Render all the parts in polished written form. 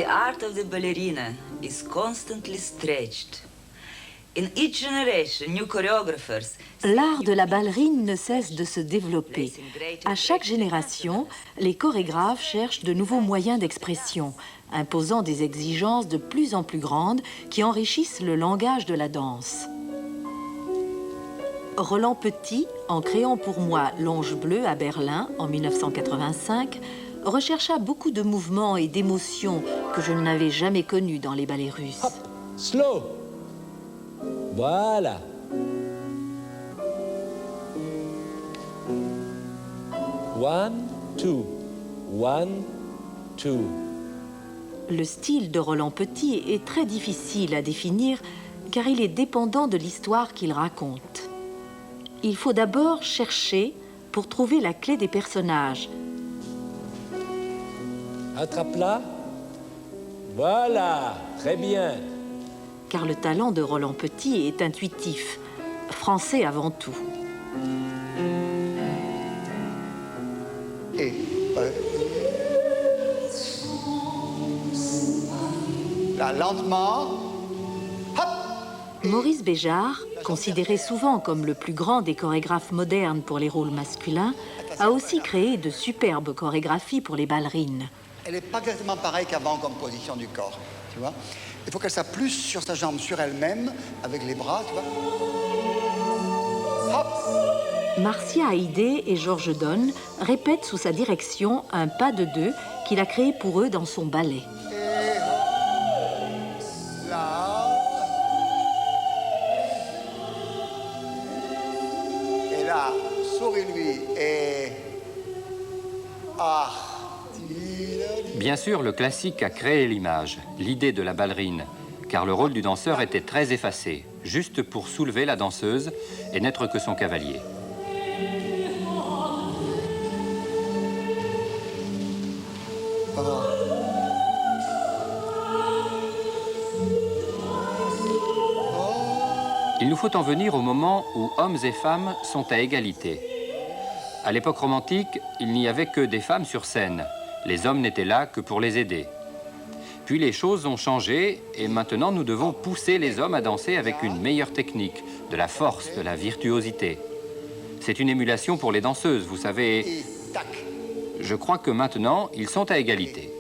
The art of the ballerina is constantly stretched. In each generation, new choreographers. L'art de la ballerine ne cesse de se développer. À chaque génération, les chorégraphes cherchent de nouveaux moyens d'expression, imposant des exigences de plus en plus grandes qui enrichissent le langage de la danse. Roland Petit, en créant pour moi l'Ange bleu à Berlin en 1985, rechercha beaucoup de mouvements et d'émotions que je n'avais jamais connus dans les ballets russes. Hop, slow. Voilà. One, two. One, two. Le style de Roland Petit est très difficile à définir car il est dépendant de l'histoire qu'il raconte. Il faut d'abord chercher pour trouver la clé des personnages. Attrape-la. Voilà, très bien. Car le talent de Roland Petit est intuitif, français avant tout. Et là, lentement. Hop. Maurice Béjart, considéré souvent comme le plus grand des chorégraphes modernes pour les rôles masculins, a aussi créé de superbes chorégraphies pour les ballerines. Elle n'est pas exactement pareille qu'avant comme position du corps, tu vois. Il faut qu'elle soit plus sur sa jambe, sur elle-même, avec les bras, tu vois. Hop. Marcia Haïdé et Georges Donne répètent sous sa direction un pas de deux qu'il a créé pour eux dans son ballet. Et là. Et là, souris-lui et... Ah. Bien sûr, le classique a créé l'image, l'idée de la ballerine, car le rôle du danseur était très effacé, juste pour soulever la danseuse et n'être que son cavalier. Il nous faut en venir au moment où hommes et femmes sont à égalité. À l'époque romantique, il n'y avait que des femmes sur scène. Les hommes n'étaient là que pour les aider. Puis les choses ont changé et maintenant nous devons pousser les hommes à danser avec une meilleure technique, de la force, de la virtuosité. C'est une émulation pour les danseuses, vous savez. Je crois que maintenant, ils sont à égalité.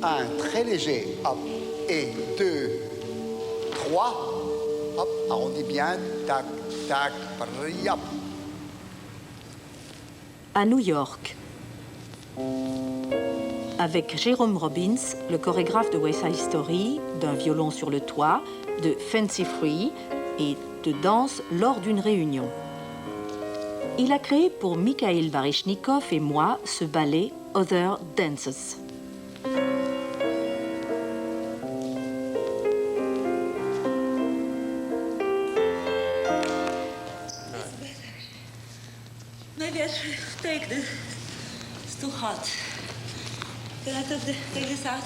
Un, très léger, hop, et deux, trois, hop, arrondis bien, tac, tac, hop. À New York, avec Jérôme Robbins, le chorégraphe de West Side Story, d'un violon sur le toit, de Fancy Free et de danse lors d'une réunion. Il a créé pour Mikhail Baryshnikov et moi ce ballet Other Dances. Maybe I should take this. It's too hot. Can I take this out?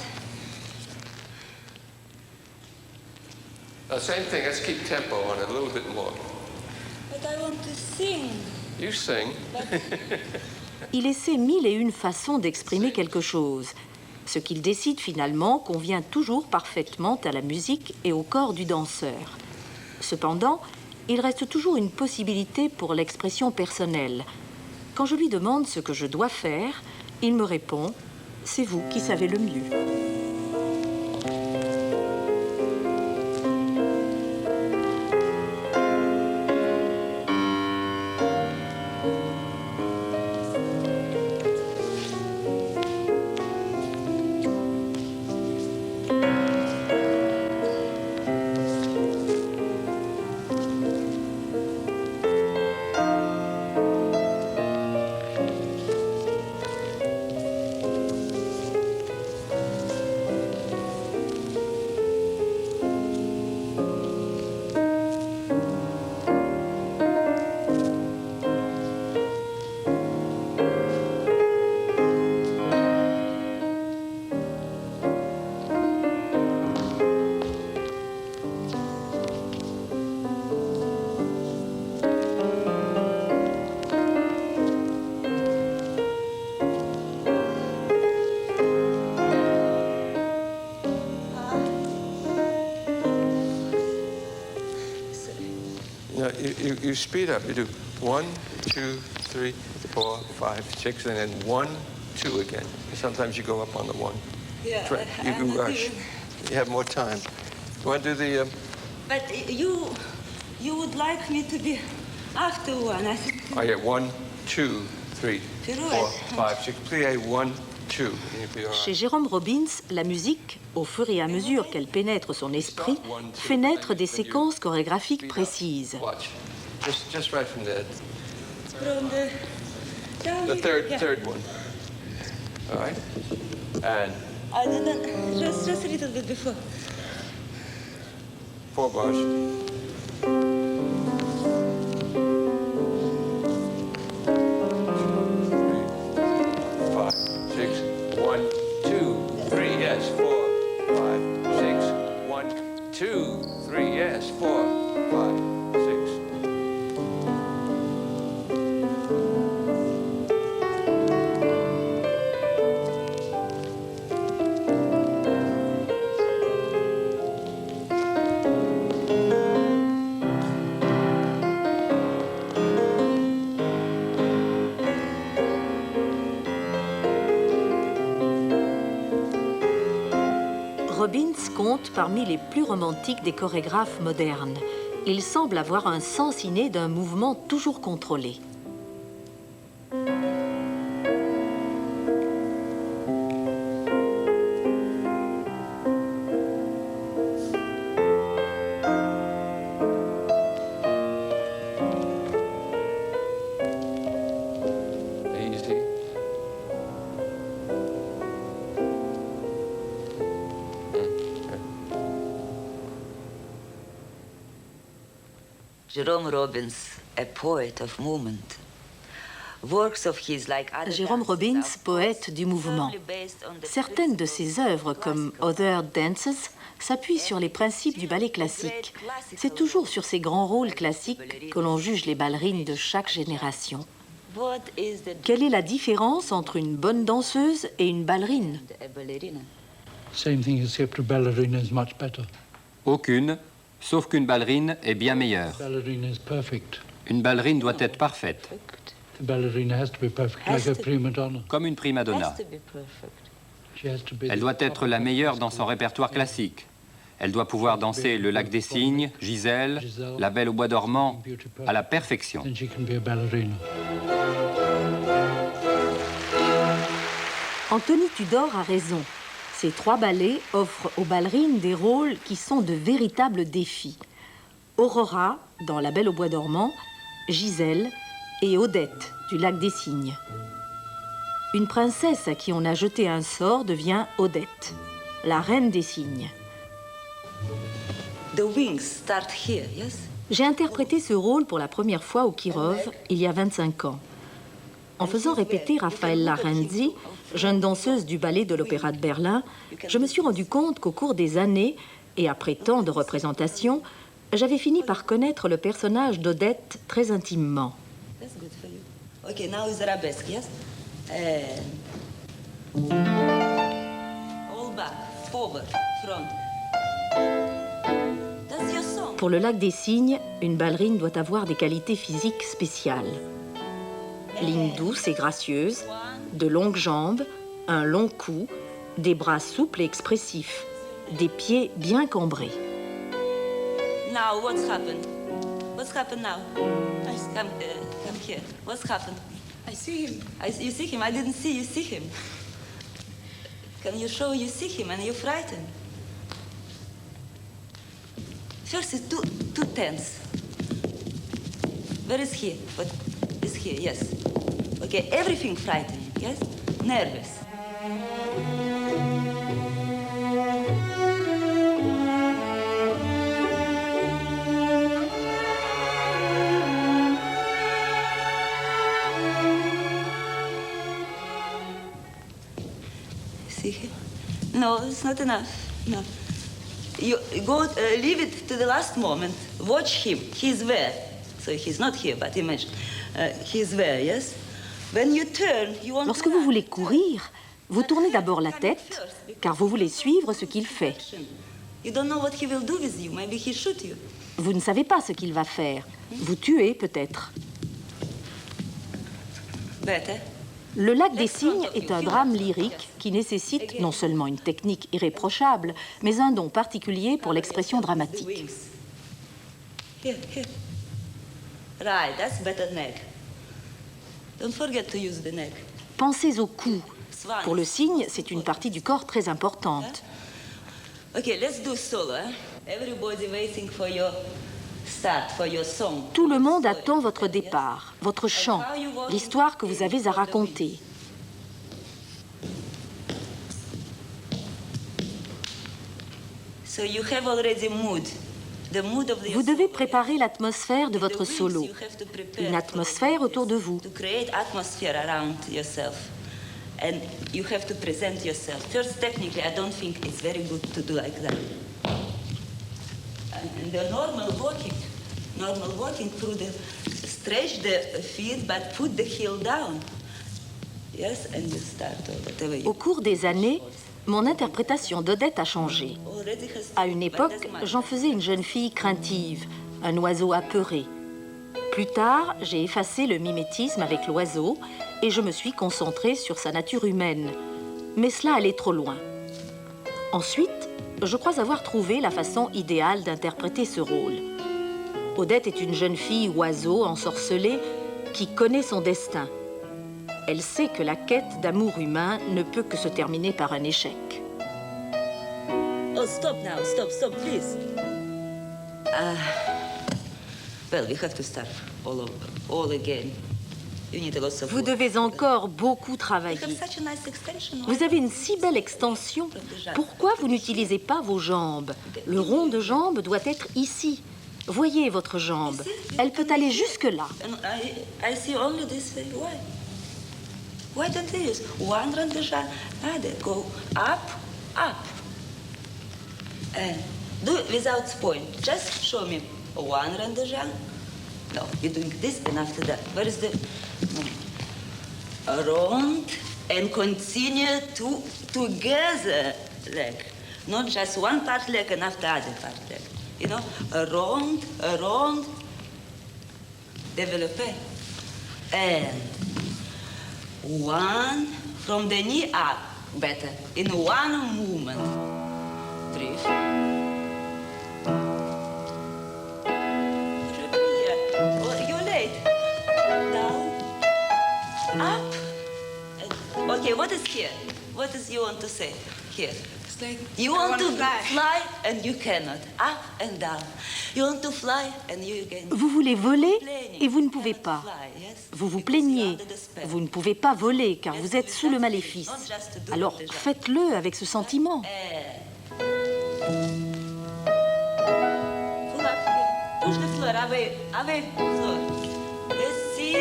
Same thing, let's keep tempo on it a little bit more. But I want to sing. You sing. Il essaie mille et une façons d'exprimer quelque chose. Ce qu'il décide finalement convient toujours parfaitement à la musique et au corps du danseur. Cependant, il reste toujours une possibilité pour l'expression personnelle. Quand je lui demande ce que je dois faire, il me répond « C'est vous qui savez le mieux ». you speed up. You do 1, 2, 3, 4, 5, 6, and then 1, 2 again. Sometimes you go up on the 1. Yeah, You can rush. You have more time. You want to do the... But you would like me to be after one. I think. I get 1, 2, 3, 4, 5, 6. Plie 1, 2. And you'll be all Chez right. Jérôme Robbins, la musique, au fur et à mesure qu'elle pénètre son esprit, fait naître des séquences chorégraphiques précises. Watch. Just right from there. From The third one. All right. And I didn't. Just a little bit before. 4 bars. 5, 6, 1, 2, 3, yes, 4, 5, 6, 1, 2, 3, yes, 4, 5, 6. Robbins compte parmi les plus romantiques des chorégraphes modernes. Il semble avoir un sens inné d'un mouvement toujours contrôlé. Easy. Jerome Robbins, a poet of movement. Works of his like other Jérôme dances Robbins, are poète du mouvement. firmly based on the Certaines de ses œuvres, comme Other Dances, s'appuient sur les principes du ballet classique. C'est toujours sur ces grands rôles classiques que l'on juge les ballerines de chaque génération. What is the Quelle est la différence entre une bonne danseuse et une ballerine? a ballerina? Same thing, except a ballerina is much better. Aucune, sauf qu'une ballerine est bien meilleure. Ballerina is perfect. Une ballerine doit être parfaite, The ballerina has to be perfect, like a prima donna. comme une prima donna. Has to be perfect. She has to be Elle doit être la meilleure dans son répertoire classique. Elle doit pouvoir danser le Lac des Cygnes, Gisèle, La Belle au Bois dormant à la perfection. Then she can be a ballerina. Anthony Tudor a raison. Ces trois ballets offrent aux ballerines des rôles qui sont de véritables défis. Aurora, dans La Belle au Bois dormant, Gisèle et Odette, du Lac des Cygnes. Une princesse à qui on a jeté un sort devient Odette, la reine des cygnes. The wings start here, yes? J'ai interprété ce rôle pour la première fois au Kirov il y a 25 ans. En faisant répéter Raffaella Renzi, jeune danseuse du ballet de l'Opéra de Berlin, je me suis rendu compte qu'au cours des années, et après tant de représentations, j'avais fini par connaître le personnage d'Odette très intimement. That's good for you. Okay, now is arabesque, yes? And all back, forward, front. That's your song. Pour le Lac des Cygnes, une ballerine doit avoir des qualités physiques spéciales. Lignes douces et gracieuses, de longues jambes, un long cou, des bras souples et expressifs, des pieds bien cambrés. Now, what's happened? What's happened now? Come here. What's happened? I see him. You see him? I didn't see you see him. Can you show you see him and you're frightened? First, it's too tense. Where is he? What is here? Yes. Okay, everything frightening, yes? Nervous. See him? No, it's not enough. No. You go, leave it to the last moment. Watch him. He's there. So he's not here, but imagine. He's there, yes? When you turn, you want Lorsque to vous run. voulez courir, vous tournez d'abord la tête, car vous voulez suivre ce qu'il fait. You don't know what he will do with you. Maybe he shoot you. Vous ne savez pas ce qu'il va faire. Vous tuez peut-être. Better. Le lac des cygnes est un drame lyrique qui nécessite non seulement une technique irréprochable, mais un don particulier pour l'expression dramatique. Wings. Here, here. Right, that's better neck. Don't forget to use the neck. Pensez au cou. Pour le cygne, c'est une partie du corps très importante. Okay, let's do solo. Everybody waiting for your start, for your song. Tout le monde attend votre départ, votre chant, l'histoire que vous avez à raconter. So you have already mood. The mood of the Vous devez préparer l'atmosphère de votre solo, une atmosphère autour de vous. To create atmosphere around yourself. And you have to present yourself. First, technically, I don't think it's very good to do like that. And the normal walking through the, stretch the feet, but put the heel down. Yes, and you start whatever you. Au cours des années, mon interprétation d'Odette a changé. Already has. À une époque, j'en faisais une jeune fille craintive, un oiseau apeuré. Plus tard, j'ai effacé le mimétisme avec l'oiseau et je me suis concentrée sur sa nature humaine. Mais cela allait trop loin. Ensuite, je crois avoir trouvé la façon idéale d'interpréter ce rôle. Odette est une jeune fille oiseau ensorcelée qui connaît son destin. Elle sait que la quête d'amour humain ne peut que se terminer par un échec. Oh, stop now, stop, please. Well, we have to start all over, all again. You need a lot of Vous work. devez encore beaucoup You travailler. have such a nice extension. Vous avez une si belle extension. Pourquoi vous n'utilisez pas vos jambes? Le rond de jambe doit être ici. Voyez votre jambe. Elle peut aller jusque-là. And I see only this way. Why? Why don't you use one randja? Go up, up. And do it without point. Just show me one randja. No, you're doing this and after that. Where is the... No. Around and continue to together leg. Not just one part leg and after other part leg. You know, around, développer. And one from the knee up, better, in one movement. Breathe. Oh, you're late. Down, up. Okay, what is here? What is you want to say here? You want to fly and you cannot. Up and down. You want to fly and you can. Vous voulez voler et vous ne pouvez pas. Vous vous plaignez. Vous ne pouvez pas voler car vous êtes sous le maléfice. Alors faites-le avec ce sentiment. Pull up here. Push the floor away, away floor. Yes, see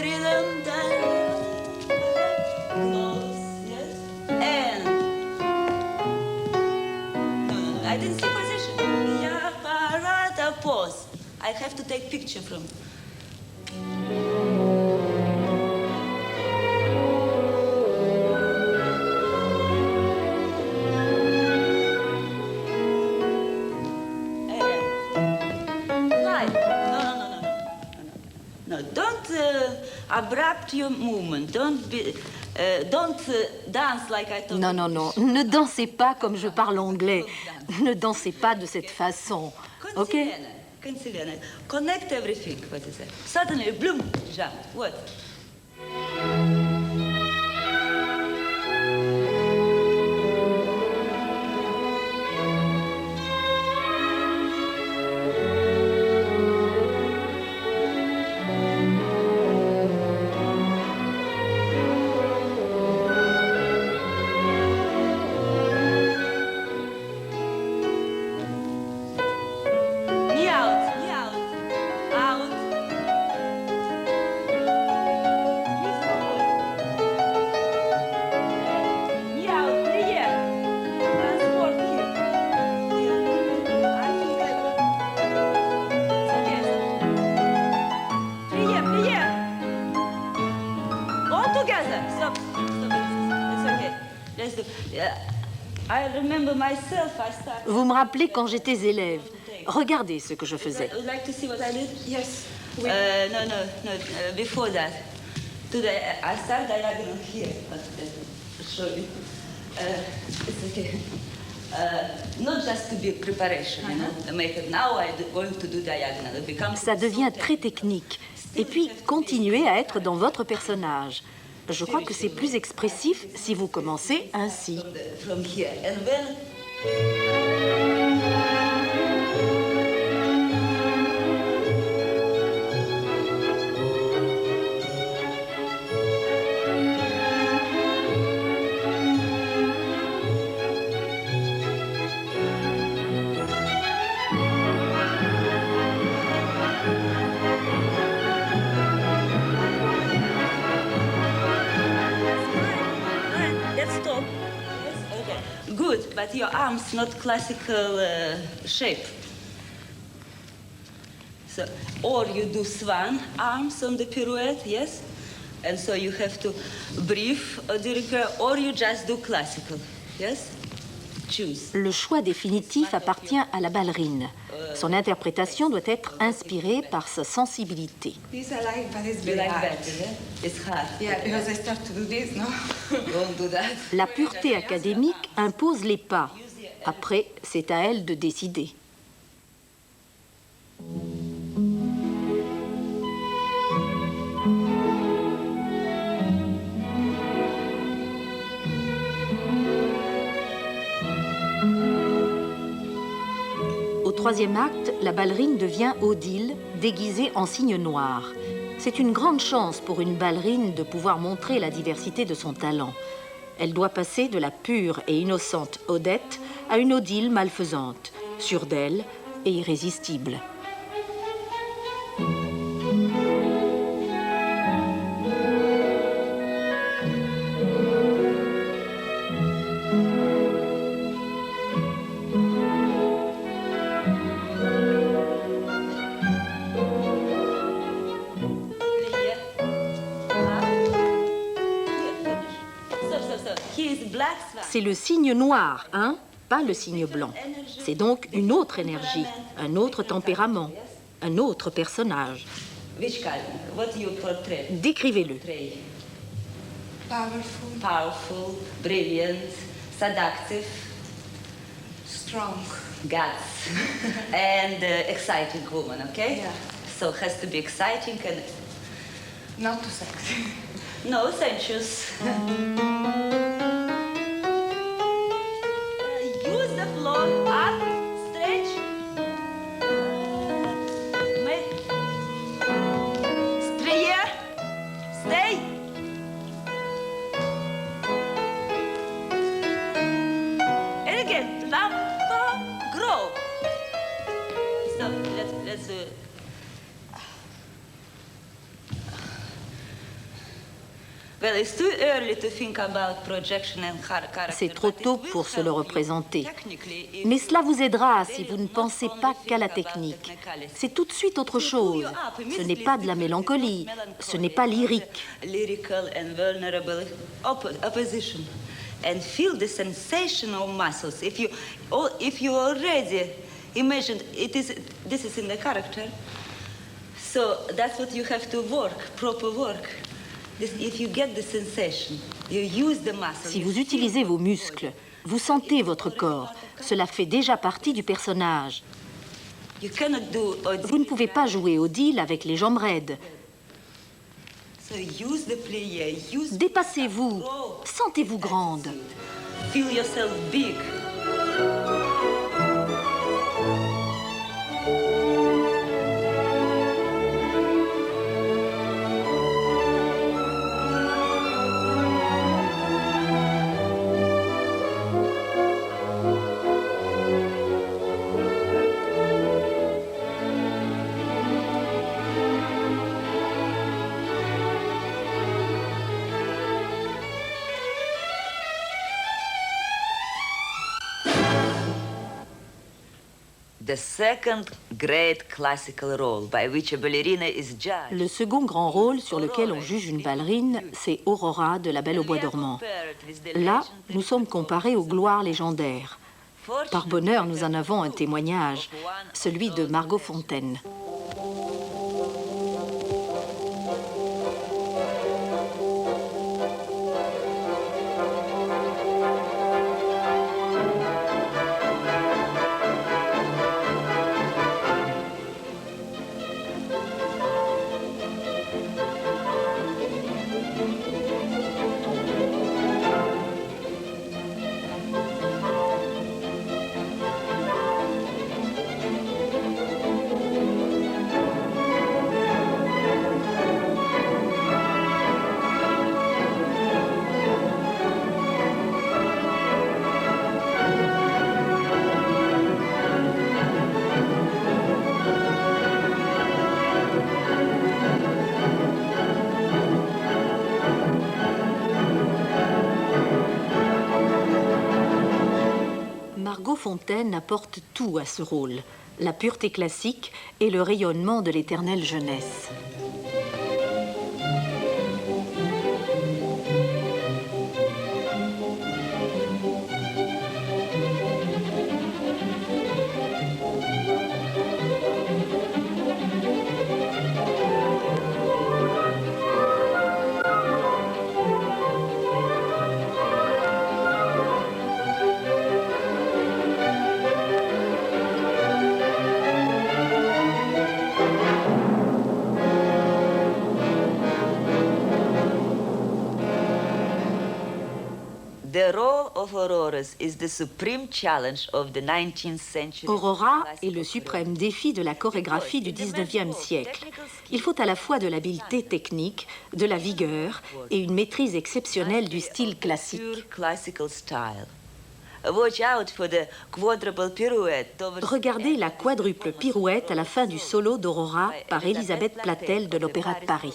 rhythm down. Close, yes. And no, I didn't see position. Yeah, parata pose. I have to take picture from. No, don't abrupt your movement. Don't dance like I told Non, you. non, non. Ne dansez pas comme je parle anglais. Ne dansez pas de cette façon. OK? Conciliana. Connect everything. What is that? Suddenly, bloom, jump. What? Knee out, knee out, out. Knee forward. Knee out, plié. Transport here. I think okay. Plié. All together. Stop. It's okay. Let's do. I remember myself, I started... Vous me rappelez quand j'étais élève. Regardez ce que je faisais. Would you like to see what I did? Yes. No. Before that, I start diagonal here. But to show you, it's okay. Not just to be preparation, you know, make it. Now I'm going to do diagonal. It becomes Ça devient très technique. Et puis, continuez à être dans votre personnage. Je crois que c'est plus expressif si vous commencez ainsi. from here. And when let's stop. Yes, okay. Good, but your arms not classical shape. So, or you do swan arms on the pirouette, yes? And so you have to breathe during or you just do classical, yes? Choose. Le choix définitif appartient à la ballerine. Son interprétation doit être inspirée par sa sensibilité. This I like, but it's You very like hard. better, yeah? It's hard. Yeah, because I start to do this, no? Don't do that. La pureté académique impose les pas. Après, c'est à elle de décider. Au troisième acte, la ballerine devient Odile, déguisée en cygne noir. C'est une grande chance pour une ballerine de pouvoir montrer la diversité de son talent. Elle doit passer de la pure et innocente Odette à une Odile malfaisante, sûre d'elle et irrésistible. Here. Up. Here, finish. Stop. He is black swan. C'est le cygne noir, hein, pas le cygne blanc. C'est donc une autre énergie, un autre tempérament, un autre personnage. Which kind? What you portray? Décrivez-le. Portray. Powerful, Powerful, brilliant, seductive, strong. guts, and exciting woman, okay? Yeah. So has to be exciting and Not too sexy. no sensuous. Use the floor up, stretch. Make Strier. Stay. And again, lampa, grow. Stop. Let's Well, it's too early to think about projection and character. C'est trop but it tôt will pour se le help you représenter. technically if Mais cela vous aidera you si vous ne not pensez only pas think qu'à la about technique. technicality. C'est tout de suite autre chose. Ce n'est pas de la mélancolie, ce n'est pas lyrique. Lyrical and vulnerable opposition. And feel the sensation of muscles. If you already imagined this is in the character, so that's what you have to work, proper work. If you get the sensation, you use the muscle. Si you vous feel utilisez vos the muscles, vous sentez votre corps. Cela fait déjà partie du personnage. You cannot do Vous ne pouvez pas jouer Odile avec les jambes raides. So use the plié, use Dépassez-vous. Sentez-vous grande. feel yourself big. the second great classical role by which a ballerina is judged. Le second grand rôle sur lequel on juge une ballerine, c'est Aurora de La Belle au bois dormant. Là, nous sommes comparés aux gloires légendaires. Par bonheur, nous en avons un témoignage, celui de Margot Fonteyn. Margot Fonteyn apporte tout à ce rôle, la pureté classique et le rayonnement de l'éternelle jeunesse. The role of Auroras is the supreme challenge of the 19th century. Aurora est le suprême défi de la chorégraphie du 19e siècle. Il faut à la fois de l'habileté technique, de la vigueur et une maîtrise exceptionnelle du style classique. Classical style. Watch out for the quadruple pirouette. Regardez la quadruple pirouette à la fin du solo d'Aurora par Elisabeth Platel de l'Opéra de Paris.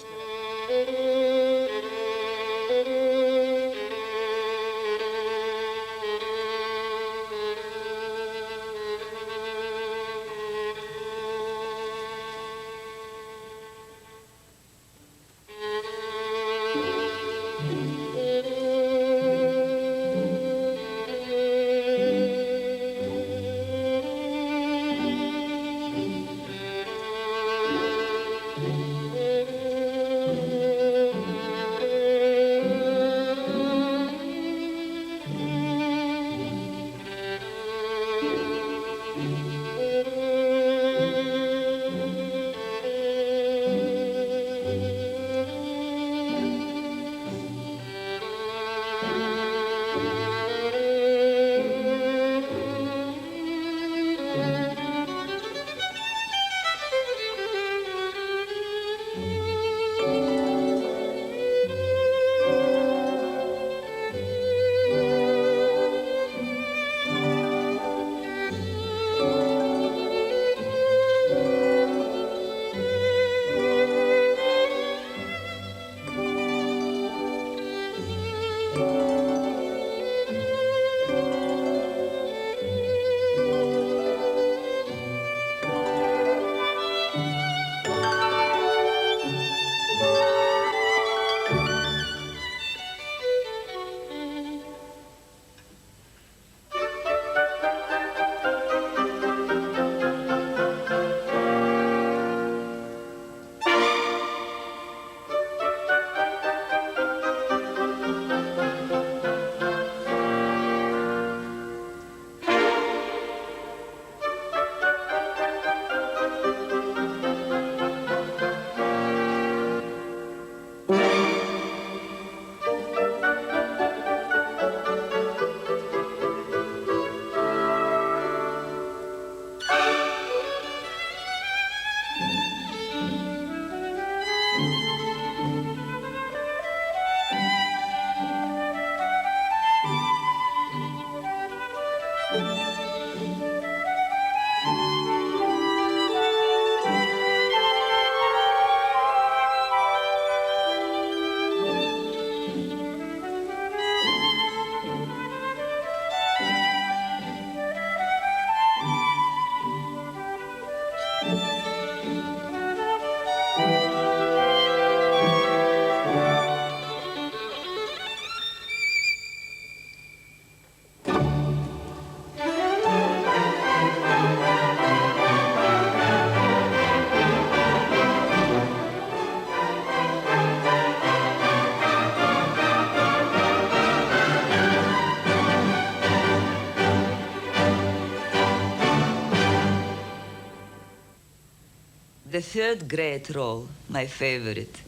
The third great role, my favorite,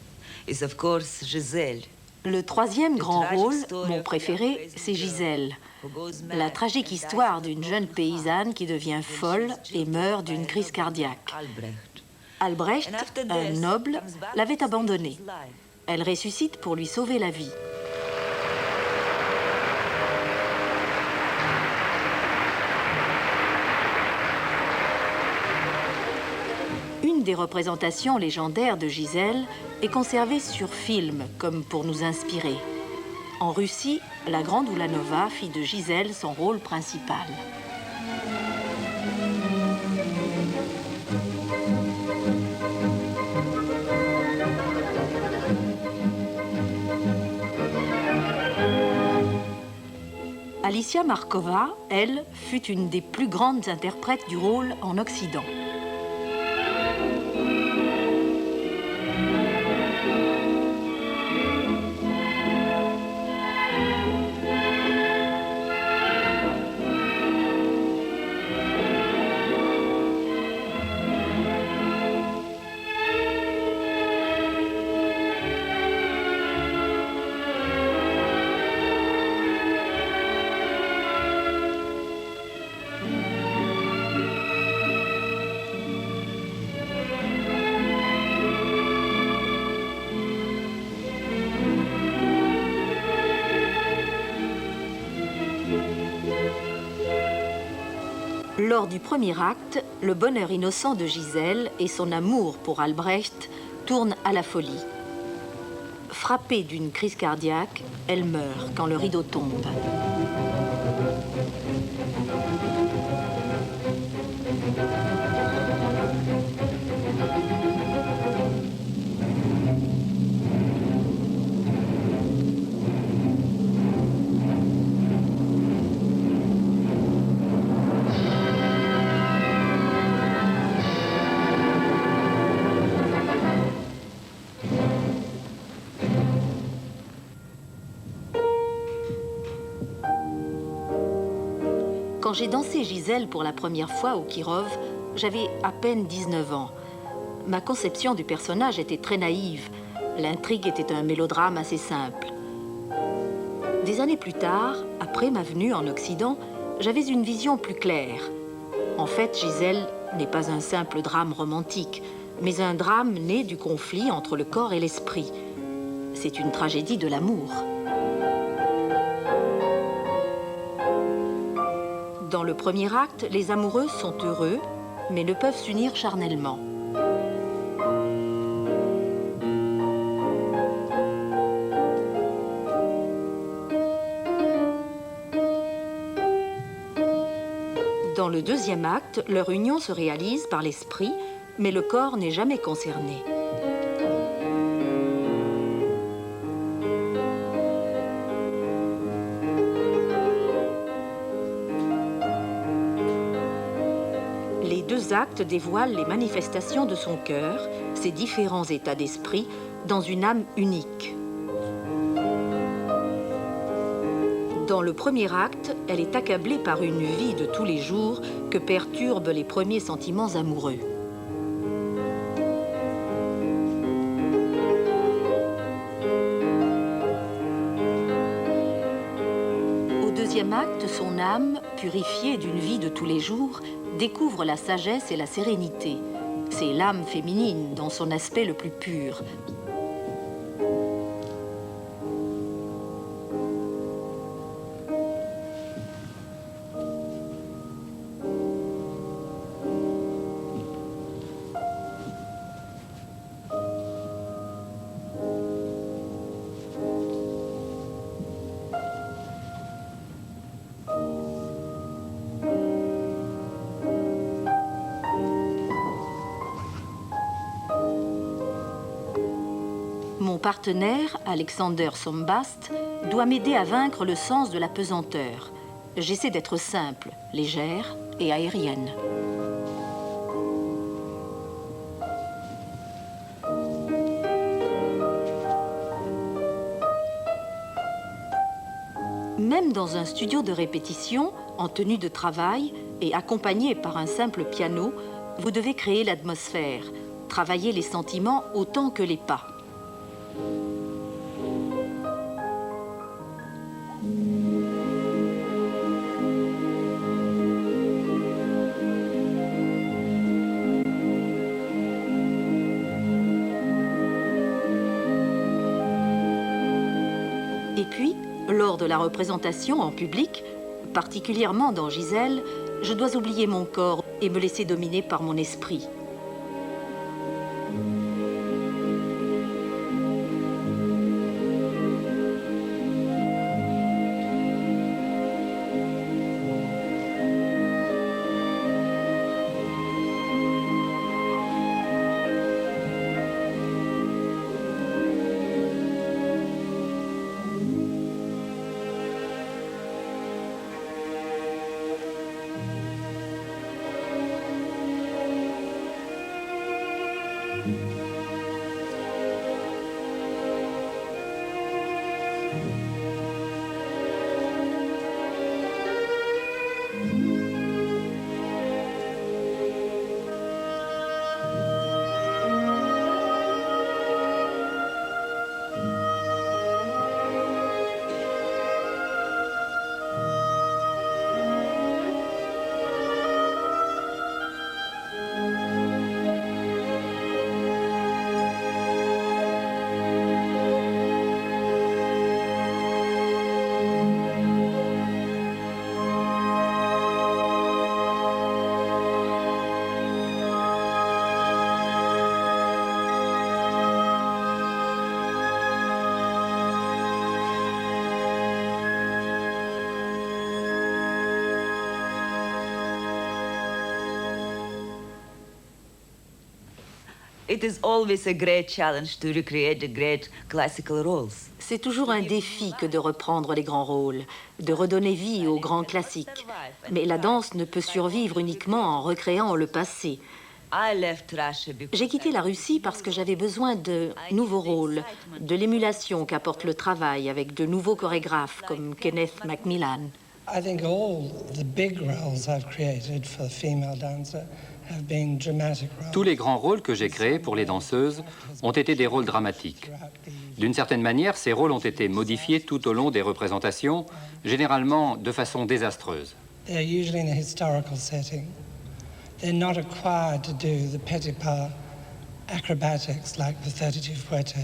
is of course Giselle. Le troisième grand rôle, mon préféré, c'est Giselle. La tragique histoire d'une jeune paysanne qui devient folle et meurt d'une crise cardiaque. Albrecht, un noble, l'avait abandonnée. Elle ressuscite pour lui sauver la vie. Une des représentations légendaires de Giselle est conservée sur film, comme pour nous inspirer. En Russie, la grande Oulanova fit de Giselle son rôle principal. Alicia Markova, elle, fut une des plus grandes interprètes du rôle en Occident. Lors du premier acte, le bonheur innocent de Giselle et son amour pour Albrecht tournent à la folie. Frappée d'une crise cardiaque, elle meurt quand le rideau tombe. Quand j'ai dansé Giselle pour la première fois au Kirov, j'avais à peine 19 ans. Ma conception du personnage était très naïve. L'intrigue était un mélodrame assez simple. Des années plus tard, après ma venue en Occident, j'avais une vision plus claire. En fait, Giselle n'est pas un simple drame romantique, mais un drame né du conflit entre le corps et l'esprit. C'est une tragédie de l'amour. Dans le premier acte, les amoureux sont heureux, mais ne peuvent s'unir charnellement. Dans le deuxième acte, leur union se réalise par l'esprit, mais le corps n'est jamais concerné. Les deux actes dévoilent les manifestations de son cœur, ses différents états d'esprit, dans une âme unique. Dans le premier acte, elle est accablée par une vie de tous les jours que perturbent les premiers sentiments amoureux. Au deuxième acte, son âme, purifiée d'une vie de tous les jours, découvre la sagesse et la sérénité. C'est l'âme féminine dans son aspect le plus pur. Mon partenaire, Alexander Sombast, doit m'aider à vaincre le sens de la pesanteur. J'essaie d'être simple, légère et aérienne. Même dans un studio de répétition, en tenue de travail et accompagné par un simple piano, vous devez créer l'atmosphère. travailler les sentiments autant que les pas. Et puis, lors de la représentation en public, particulièrement dans Gisèle, je dois oublier mon corps et me laisser dominer par mon esprit. It is always a great challenge to recreate the great classical roles. C'est toujours un défi que de reprendre les grands rôles, de redonner vie aux grands classiques. Mais la danse ne peut survivre uniquement en recréant le passé. J'ai quitté la Russie parce que j'avais besoin de nouveaux rôles, de l'émulation qu'apporte le travail avec de nouveaux chorégraphes comme Kenneth Macmillan. I think all the big roles I've created for the female dancer have been dramatic roles. Tous les grands rôles que j'ai créés pour les danseuses ont été des rôles dramatiques. D'une certaine manière, ces rôles ont été modifiés tout au long des représentations, généralement de façon désastreuse. They're usually in a historical setting. They're not required to do the Petipa acrobatics like the 32 fouettes.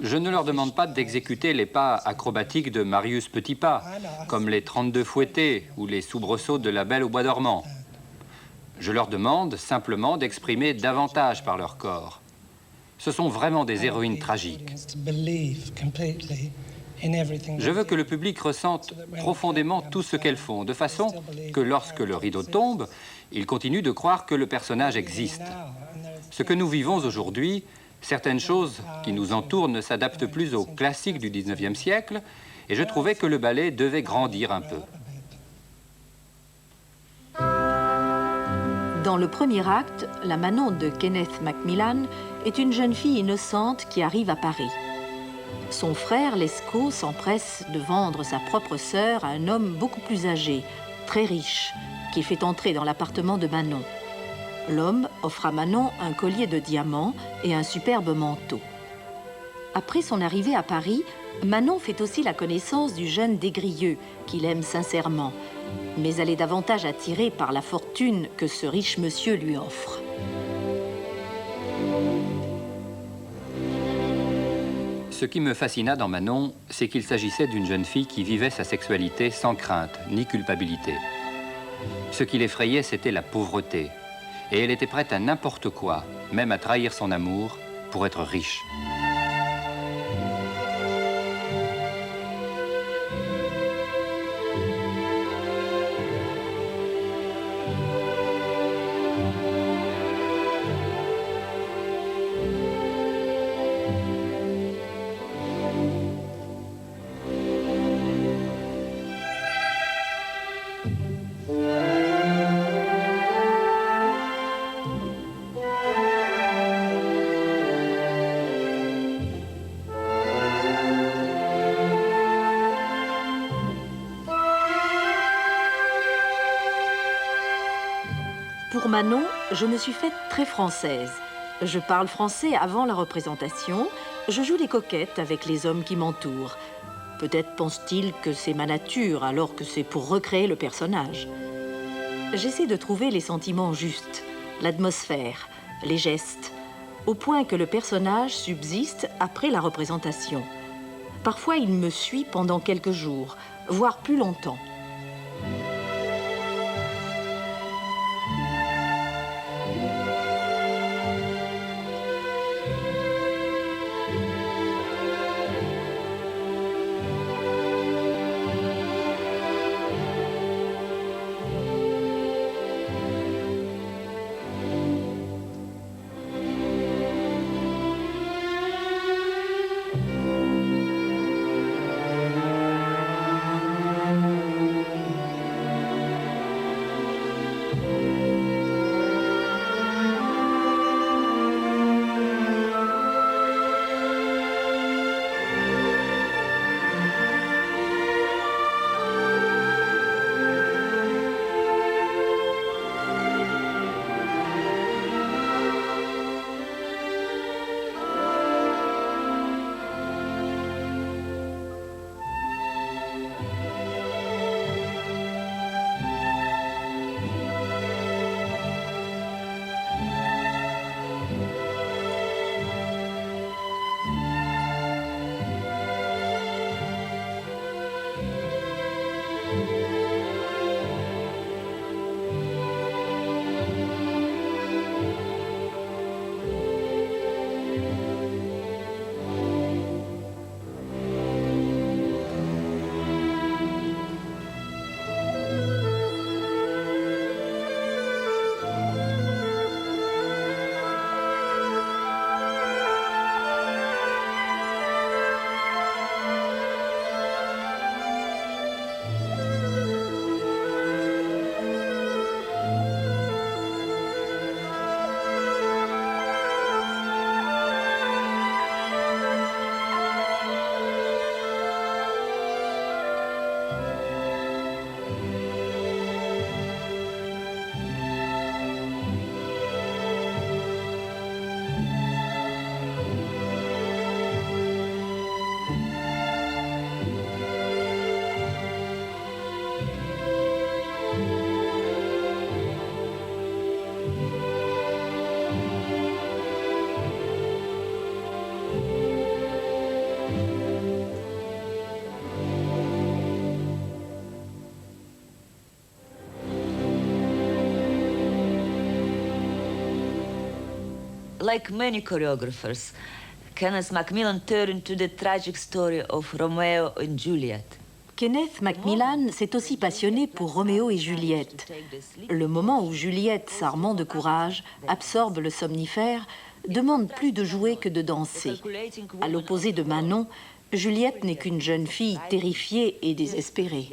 Je ne leur demande pas d'exécuter les pas acrobatiques de Marius Petipa, comme les 32 fouettés ou les soubresauts de la Belle au bois dormant. Je leur demande simplement d'exprimer davantage par leur corps. Ce sont vraiment des héroïnes tragiques. Je veux que le public ressente profondément tout ce qu'elles font, de façon que lorsque le rideau tombe, il continue de croire que le personnage existe. Ce que nous vivons aujourd'hui, certaines choses qui nous entourent ne s'adaptent plus aux classiques du 19e siècle, et je trouvais que le ballet devait grandir un peu. Dans le premier acte, la Manon de Kenneth Macmillan est une jeune fille innocente qui arrive à Paris. Son frère, Lescaut, s'empresse de vendre sa propre sœur à un homme beaucoup plus âgé, très riche, qui fait entrer dans l'appartement de Manon. L'homme offre à Manon un collier de diamants et un superbe manteau. Après son arrivée à Paris, Manon fait aussi la connaissance du jeune Desgrieux, qu'il aime sincèrement. Mais elle est davantage attirée par la fortune que ce riche monsieur lui offre. Ce qui me fascina dans Manon, c'est qu'il s'agissait d'une jeune fille qui vivait sa sexualité sans crainte ni culpabilité. Ce qui l'effrayait, c'était la pauvreté. Et elle était prête à n'importe quoi, même à trahir son amour, pour être riche. Pour Manon, je me suis faite très française. Je parle français avant la représentation, je joue les coquettes avec les hommes qui m'entourent. Peut-être pense-t-il que c'est ma nature alors que c'est pour recréer le personnage. J'essaie de trouver les sentiments justes, l'atmosphère, les gestes, au point que le personnage subsiste après la représentation. Parfois, il me suit pendant quelques jours, voire plus longtemps. Like many choreographers, Kenneth Macmillan turned to the tragic story of Romeo and Juliet. Kenneth Macmillan s'est aussi passionné pour Roméo et Juliette. Le moment où Juliette, s'armant de courage, absorbe le somnifère, demande plus de jouer que de danser. À l'opposé de Manon, Juliette n'est qu'une jeune fille terrifiée et désespérée.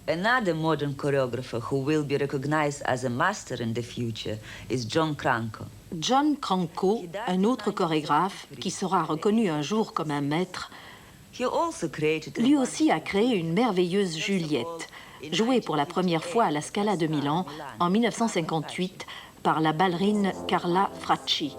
Another modern choreographer who will be recognized as a master in the future is John Cranko. John Cranko, un autre chorégraphe qui sera reconnu un jour comme un maître, He also created lui aussi a créé une merveilleuse Juliette, jouée pour la première fois à la Scala de Milan en 1958 par la ballerine Carla Fracci.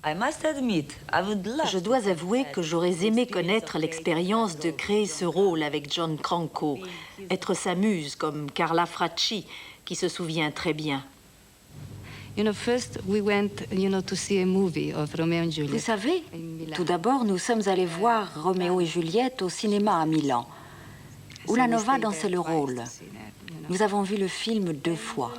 I must admit, I would love Je dois avouer que j'aurais aimé connaître l'expérience de créer ce rôle avec John Cranko, être sa muse comme Carla Fracci, qui se souvient très bien. You know, first we went, to see a movie of Romeo and Juliet. Vous savez, in Milan. tout d'abord, nous sommes allés voir Roméo et Juliette au cinéma à Milan, où So la we Nova stayed dansait there le twice rôle. to see that, Nous avons vu le film 2 fois.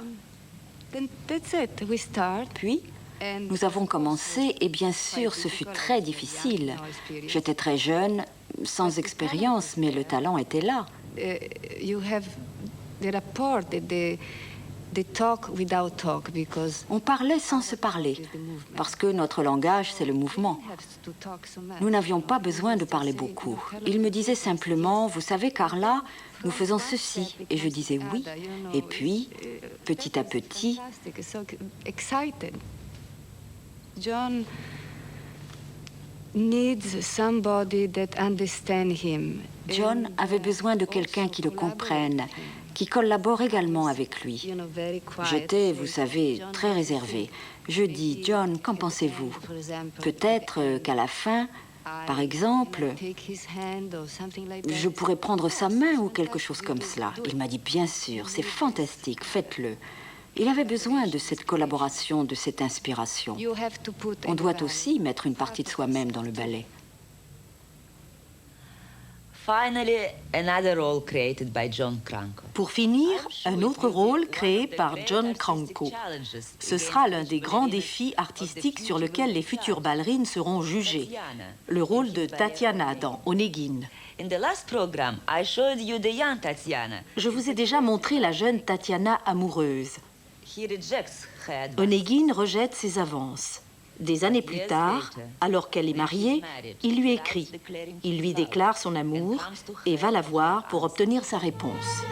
Then that's it. We start. Puis, And nous avons commencé et bien sûr, ce fut très difficile. J'étais très jeune, sans expérience, mais le talent était là. you have the rapport, the talk without talk, because On parlait sans se parler, parce que notre langage, c'est le mouvement. Nous n'avions pas besoin de parler beaucoup. Il me disait simplement, vous savez, Carla, nous faisons ceci. Et je disais oui. Et puis, petit à petit, John needs somebody that understands him. John avait besoin de quelqu'un qui le comprenne, qui collabore également avec lui. J'étais, vous savez, très réservée. Je dis, John, qu'en pensez-vous? Peut-être qu'à la fin, par exemple, je pourrais prendre sa main ou quelque chose comme cela. Il m'a dit, bien sûr, c'est fantastique, faites-le. Il avait besoin de cette collaboration, de cette inspiration. On doit aussi mettre une partie de soi-même dans le ballet. Finally, another role created by John Cranko. Pour finir, un autre rôle créé par John Cranko. Ce sera l'un des grands défis artistiques sur lesquels les futures ballerines seront jugées. Le rôle de Tatiana dans Onegin. In the last program, I showed you the young Tatiana. Je vous ai déjà montré la jeune Tatiana amoureuse. He rejects her advice. Onegin rejette ses avances. Des années plus tard, alors qu'elle est mariée, il lui écrit. Il lui déclare son amour et va la voir pour obtenir sa réponse.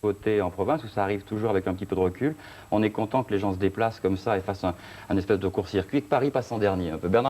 principautés, en province, où ça arrive toujours avec un petit peu de recul. On est content que les gens se déplacent comme ça et fassent un espèce de court-circuit, que Paris passe en dernier un peu. Bernard